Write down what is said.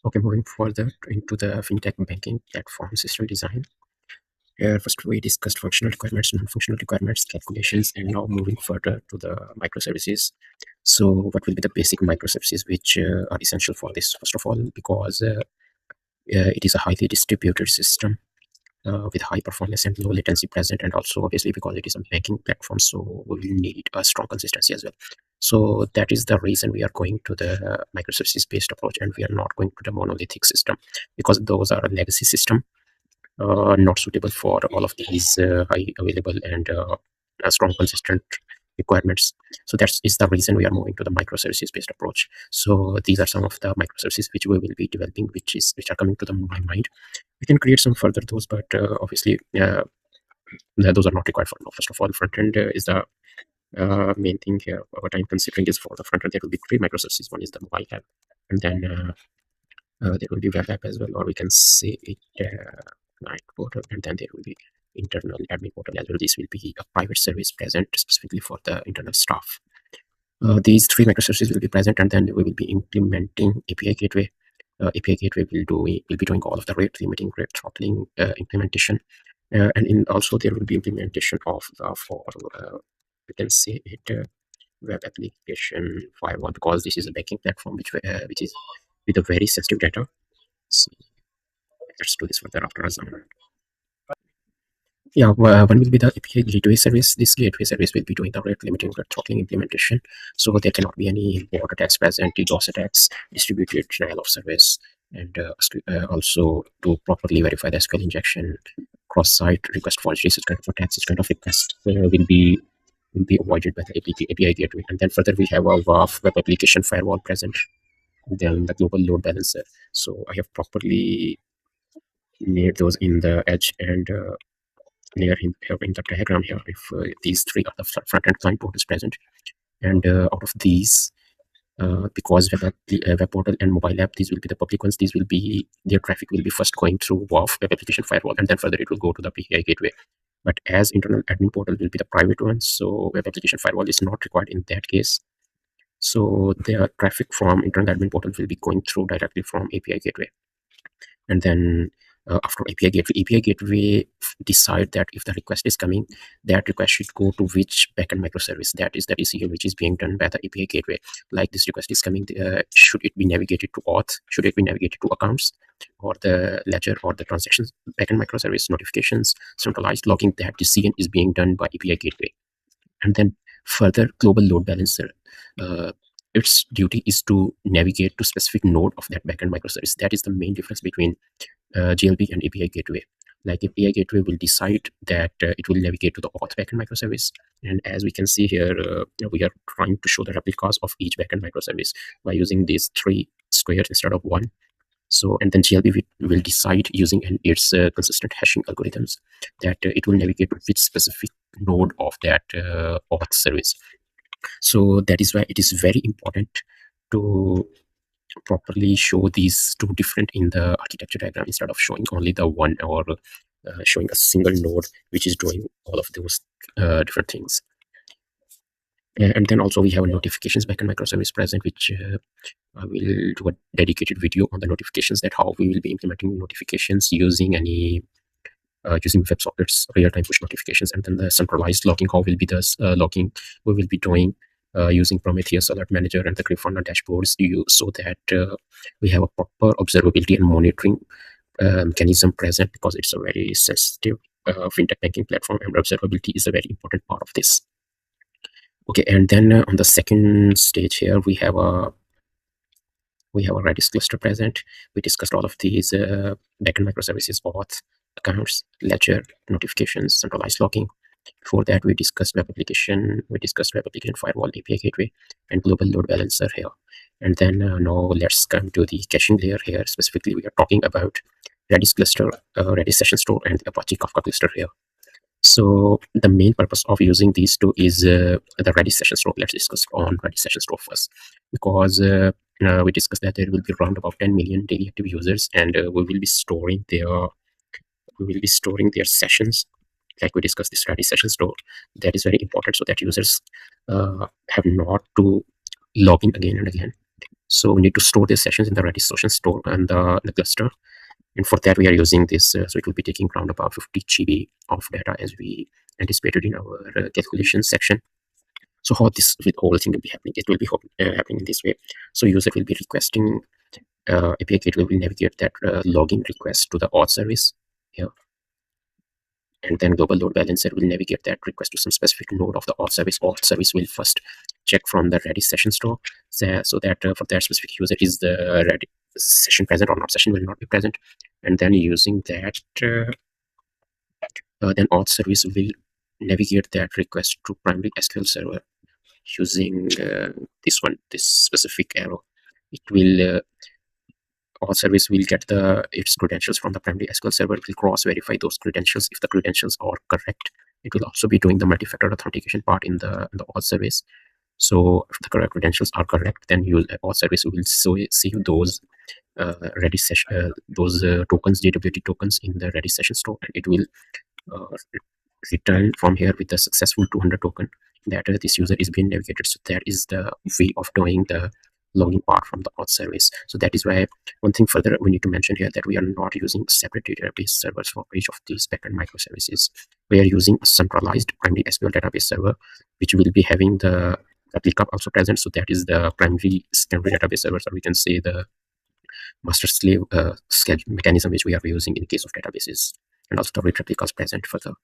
Okay, moving further into the fintech banking platform system design. Here, first we discussed functional requirements, non-functional requirements, calculations, and now moving further to the microservices. So, what will be the basic microservices which are essential for this? First of all, because it is a highly distributed system with high performance and low latency present, and also obviously because it is a banking platform, so we will need a strong consistency as well. So that is the reason we are going to the microservices based approach, and we are not going to the monolithic system, because those are a legacy system, not suitable for all of these high available and strong consistent requirements. So that is the reason we are moving to the microservices based approach. So these are some of the microservices which we will be developing, which are coming to my mind. We can create some further those, but obviously those are not required for now. First of all, front end is the main thing here. What I'm considering is for the front end there will be three microservices. One is the mobile app, and then there will be web app as well, or we can say it client portal, and then there will be internal admin portal as well. This will be a private service present specifically for the internal staff. These three microservices will be present, and then we will be implementing API gateway. API gateway will be doing all of the rate limiting, rate throttling implementation, and also there will be implementation of for we can say it web application firewall, because this is a banking platform which is with a very sensitive data. So let's do this further after a zaman. Yeah, one will be the API gateway service. This gateway service will be doing the rate limiting, rate throttling implementation. So there cannot be any import attacks present, DDoS attacks, distributed denial of service, and also to properly verify the SQL injection, cross-site request forgery, such kind of attacks, such kind of requests will be avoided by the API gateway. And then further we have a WAF, Web Application Firewall present, then the global load balancer. So I have properly made those in the edge and layer in the diagram here. If these three are the front end client port is present, and out of these, because web portal and mobile app, these will be the public ones. These will be their traffic will be first going through WAF, Web Application Firewall, and then further it will go to the API gateway. But as internal admin portal will be the private one, so Web Application Firewall is not required in that case. So the traffic from internal admin portal will be going through directly from API gateway. And then after API gateway decide that if the request is coming, that request should go to which backend microservice. That is the decision which is being done by the API gateway. Like this request is coming, should it be navigated to auth? Should it be navigated to accounts, or the ledger, or the transactions backend microservice notifications, centralized logging? That decision is being done by API gateway. And then further, global load balancer, its duty is to navigate to specific node of that backend microservice. That is the main difference between GLB and API gateway. Like API gateway will decide that it will navigate to the auth backend microservice. And as we can see here, we are trying to show the replicas of each backend microservice by using these three squares instead of one. So, and then GLB will decide using its consistent hashing algorithms that it will navigate to which specific node of that auth service. So that is why it is very important to properly show these two different in the architecture diagram, instead of showing only the one, or showing a single node which is doing all of those different things. And then also we have a notifications backend microservice present, which I will do a dedicated video on the notifications, that how we will be implementing notifications using any using WebSockets real-time push notifications. And then the centralized logging, how will be the logging we will be doing using Prometheus Alert Manager and the Grafana dashboards, so that we have a proper observability and monitoring mechanism present, because it's a very sensitive fintech banking platform, and observability is a very important part of this. Okay, and then on the second stage here, we have a Redis cluster present. We discussed all of these backend microservices, auth, accounts, ledger, notifications, centralized logging. Before that, we discussed web application firewall, API gateway, and global load balancer here. And then now let's come to the caching layer here. Specifically, we are talking about Redis cluster, Redis session store, and the Apache Kafka cluster here. So the main purpose of using these two is the Redis session store. Let's discuss on Redis session store first, because we discussed that there will be around about 10 million daily active users, and we will be storing their sessions. Like we discussed, this Redis session store, that is very important, so that users have not to log in again and again. So we need to store these sessions in the Redis session store and the cluster. And for that, we are using this. So it will be taking around about 50 GB of data as we anticipated in our calculation section. So how this whole thing will be happening? It will be happening in this way. So user will be requesting API gateway will navigate that login request to the auth service here. And then global load balancer will navigate that request to some specific node of the auth service. Auth service will first check from the Redis session store, so that for that specific user is the Redis session present or not. Session will not be present, and then using that, then auth service will navigate that request to primary SQL server using this specific arrow. It will auth service will get its credentials from the primary SQL server. It will cross verify those credentials. If the credentials are correct, it will also be doing the multi-factor authentication part in the auth service. So if the correct credentials are correct, then auth service will save those Redis session, those tokens, JWT tokens in the Redis session store, and it will return from here with a successful 200 token that this user is being navigated. So that is the way of doing the logging part from the auth service. So that is why one thing further we need to mention here, that we are not using separate database servers for each of these backend microservices. We are using a centralized primary SQL database server, which will be having the replica also present. So that is the primary secondary database servers, or we can say the master slave mechanism which we are using in case of databases, and also the read replicas present for the